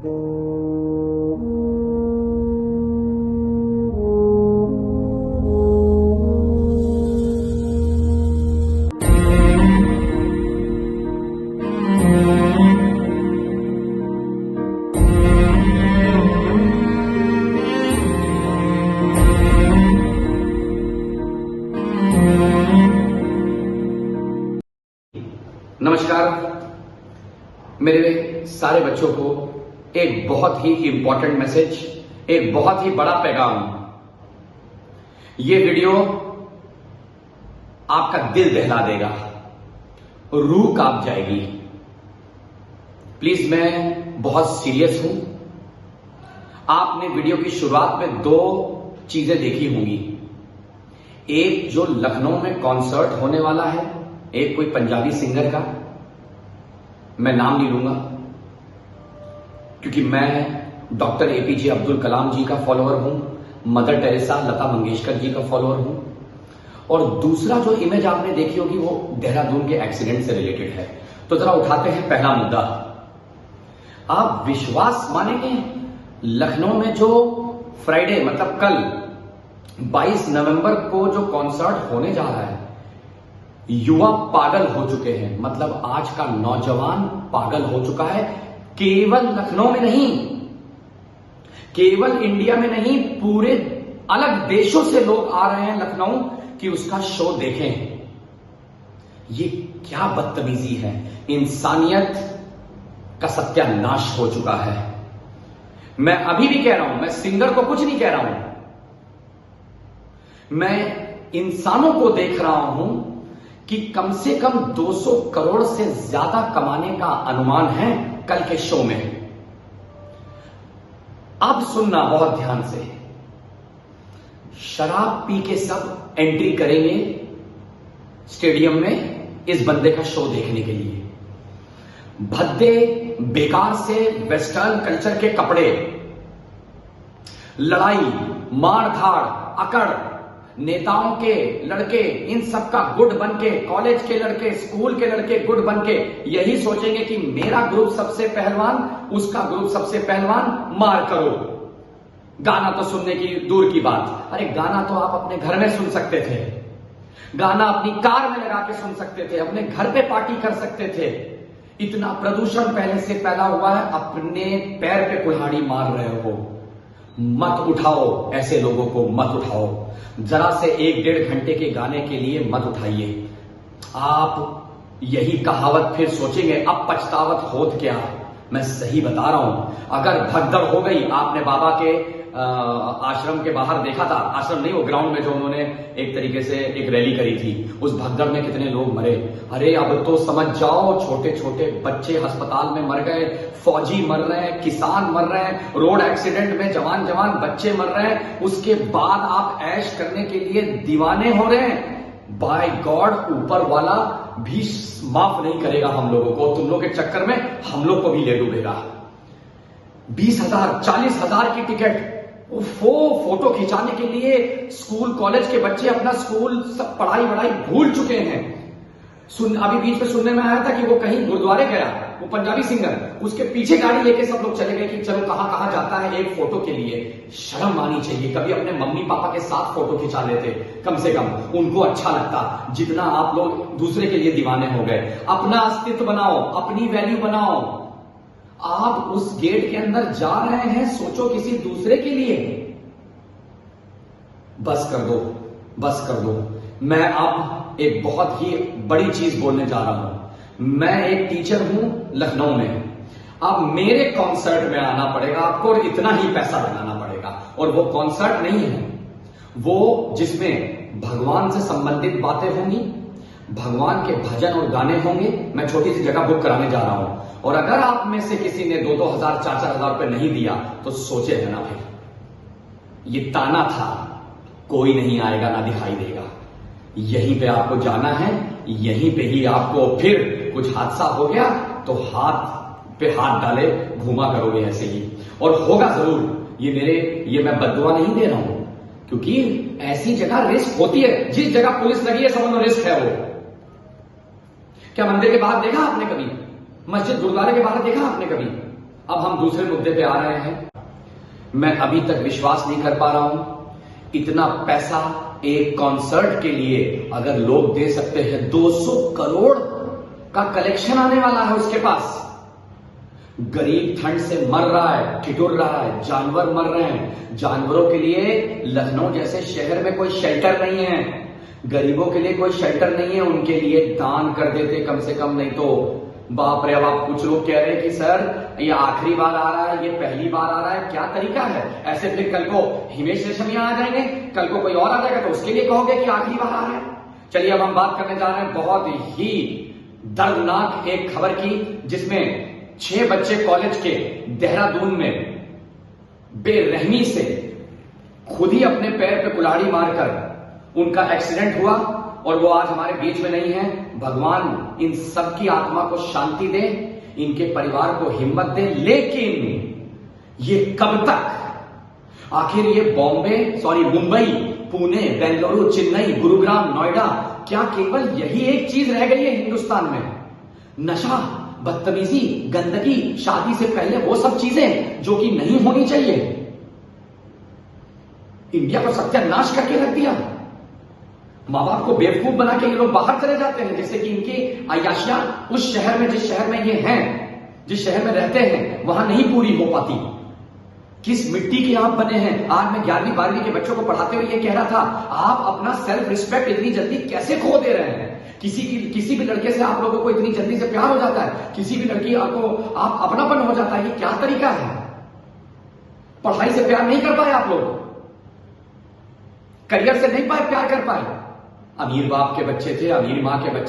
नमस्कार मेरे सारे बच्चों को एक बहुत ही इंपॉर्टेंट मैसेज, एक बहुत ही बड़ा पैगाम। ये वीडियो आपका दिल दहला देगा, रूह कांप जाएगी। प्लीज, मैं बहुत सीरियस हूं। आपने वीडियो की शुरुआत में दो चीजें देखी होंगी। एक जो लखनऊ में कॉन्सर्ट होने वाला है, एक कोई पंजाबी सिंगर का, मैं नाम नहीं लूंगा क्योंकि मैं डॉक्टर एपीजे अब्दुल कलाम जी का फॉलोअर हूं, मदर टेरेसा लता मंगेशकर जी का फॉलोअर हूं। और दूसरा जो इमेज आपने देखी होगी वो देहरादून के एक्सीडेंट से रिलेटेड है। तो जरा उठाते हैं पहला मुद्दा। आप विश्वास मानेंगे, लखनऊ में जो फ्राइडे मतलब कल 22 नवंबर को जो कॉन्सर्ट होने जा रहा है, युवा पागल हो चुके हैं। मतलब आज का नौजवान पागल हो चुका है। केवल लखनऊ में नहीं, केवल इंडिया में नहीं, पूरे अलग देशों से लोग आ रहे हैं लखनऊ कि उसका शो देखें। ये क्या बदतमीजी है। इंसानियत का सत्यानाश हो चुका है। मैं अभी भी कह रहा हूं, मैं सिंगर को कुछ नहीं कह रहा हूं, मैं इंसानों को देख रहा हूं कि कम से कम 200 करोड़ से ज्यादा कमाने का अनुमान है कल के शो में। अब सुनना बहुत ध्यान से, शराब पी के सब एंट्री करेंगे स्टेडियम में इस बंदे का शो देखने के लिए। भद्दे बेकार से वेस्टर्न कल्चर के कपड़े, लड़ाई मारधाड़ अकड़, नेताओं के लड़के इन सब का गुट बन के, कॉलेज के लड़के, स्कूल के लड़के गुट बन के यही सोचेंगे कि मेरा ग्रुप सबसे पहलवान, उसका ग्रुप सबसे पहलवान, मार करो। गाना तो सुनने की दूर की बात, अरे गाना तो आप अपने घर में सुन सकते थे, गाना अपनी कार में लगा के सुन सकते थे, अपने घर पे पार्टी कर सकते थे। इतना प्रदूषण पहले से फैला हुआ है, अपने पैर पे कुल्हाड़ी मार रहे हो। मत उठाओ, ऐसे लोगों को मत उठाओ। जरा से 1-1.5 घंटे के गाने के लिए मत उठाइए। आप यही कहावत फिर सोचेंगे अब पछतावत होत क्या। मैं सही बता रहा हूं, अगर भगदड़ हो गई, आपने बाबा के आश्रम के बाहर देखा था, आश्रम नहीं वो ग्राउंड में जो उन्होंने एक तरीके से एक रैली करी थी, उस भगदड़ में कितने लोग मरे। अरे अब तो समझ जाओ, छोटे छोटे बच्चे अस्पताल में मर गए, फौजी मर रहे हैं, किसान मर रहे हैं, रोड एक्सीडेंट में जवान जवान बच्चे मर रहे हैं। उसके बाद आप ऐश करने के लिए दीवाने हो रहे हैं। बाय गॉड, ऊपर वाला भी माफ नहीं करेगा हम लोगों को। तुम लोग के चक्कर में हम लोग को भी ले डूबेगा। 20,000 40,000 की टिकट, फोटो खिंचाने के लिए स्कूल कॉलेज के बच्चे अपना स्कूल सब पढ़ाई वढ़ाई भूल चुके हैं। अभी बीच में सुनने में आया था कि वो कहीं गुरुद्वारे गया, वो पंजाबी सिंगर, उसके पीछे गाड़ी लेके सब लोग चले गए कि चलो कहां कहां जाता है एक फोटो के लिए। शर्म आनी चाहिए। कभी अपने मम्मी पापा के साथ फोटो खिंचा लेते, कम से कम उनको अच्छा लगता, जितना आप लोग दूसरे के लिए दीवाने हो गए। अपना अस्तित्व बनाओ, अपनी वैल्यू बनाओ। आप उस गेट के अंदर जा रहे हैं, सोचो किसी दूसरे के लिए। बस कर दो, बस कर दो। मैं अब एक बहुत ही बड़ी चीज बोलने जा रहा हूं। मैं एक टीचर हूं लखनऊ में। अब मेरे कॉन्सर्ट में आना पड़ेगा आपको और इतना ही पैसा लगाना पड़ेगा। और वो कॉन्सर्ट नहीं है वो जिसमें भगवान से संबंधित बातें होंगी, भगवान के भजन और गाने होंगे। मैं छोटी सी जगह बुक कराने जा रहा हूं। और अगर आप में से किसी ने 2-2 हजार 4-4 हजार रुपए नहीं दिया तो सोचे है ना भाई, ये ताना था, कोई नहीं आएगा ना दिखाई देगा। यहीं पे आपको जाना है, यहीं पे ही आपको फिर कुछ हादसा हो गया तो हाथ पे हाथ डाले घूमा करोगे ऐसे ही, और होगा जरूर। ये मैं बद्दुआ नहीं दे रहा हूं, क्योंकि ऐसी जगह रिस्क होती है। जिस जगह पुलिस लगी है समझ लो रिस्क है वो। क्या मंदिर के बाहर देखा आपने कभी? मस्जिद गुरुद्वारे के बाहर देखा आपने कभी? अब हम दूसरे मुद्दे पे आ रहे हैं। मैं अभी तक विश्वास नहीं कर पा रहा हूं, इतना पैसा एक कॉन्सर्ट के लिए अगर लोग दे सकते हैं, 200 करोड़ का कलेक्शन आने वाला है उसके पास। गरीब ठंड से मर रहा है, ठिठुर रहा है, जानवर मर रहे हैं। जानवरों के लिए लखनऊ जैसे शहर में कोई शेल्टर नहीं है, गरीबों के लिए कोई शेल्टर नहीं है, उनके लिए दान कर देते कम से कम। नहीं तो बाप रे, अब आप कुछ लोग कह रहे हैं कि सर ये आखिरी बार आ रहा है, ये पहली बार आ रहा है, क्या तरीका है? ऐसे फिर कल को हिमेश रेशमिया आ जाएंगे, कल को कोई और आ जाएगा तो उसके लिए कहोगे कि आखिरी बार आ रहा है। चलिए अब हम बात करने जा रहे हैं बहुत ही दर्दनाक एक खबर की, जिसमें 6 बच्चे कॉलेज के देहरादून में बेरहमी से खुद ही अपने पैर पे कुल्हाड़ी मारकर उनका एक्सीडेंट हुआ और वो आज हमारे बीच में नहीं है। भगवान इन सब की आत्मा को शांति दे, इनके परिवार को हिम्मत दे। लेकिन ये कब तक? आखिर ये मुंबई, पुणे, बेंगलुरु, चेन्नई, गुरुग्राम, नोएडा, क्या केवल यही एक चीज रह गई है हिंदुस्तान में? नशा, बदतमीजी, गंदगी, शादी से पहले वो सब चीजें जो कि नहीं होनी चाहिए। इंडिया को सत्यानाश करके रख दिया। मां बाप को बेवकूफ बना के ये लोग बाहर चले जाते हैं, जिससे कि इनकी अय्याशियां उस शहर में, जिस शहर में ये हैं, जिस शहर में रहते हैं, वहां नहीं पूरी हो पाती। किस मिट्टी के आप बने हैं? आज मैं 11वीं 12वीं के बच्चों को पढ़ाते हुए ये कह रहा था, आप अपना सेल्फ रिस्पेक्ट इतनी जल्दी कैसे खो दे रहे हैं? किसी भी लड़के से आप लोगों को इतनी जल्दी से प्यार हो जाता है, किसी भी लड़की को आप अपनापन हो जाता है, ये क्या तरीका है? पढ़ाई से प्यार नहीं कर पाए आप लोग, करियर से नहीं पाए प्यार कर पाए। अमीर बाप के बच्चे थे, अमीर मां के बच्चे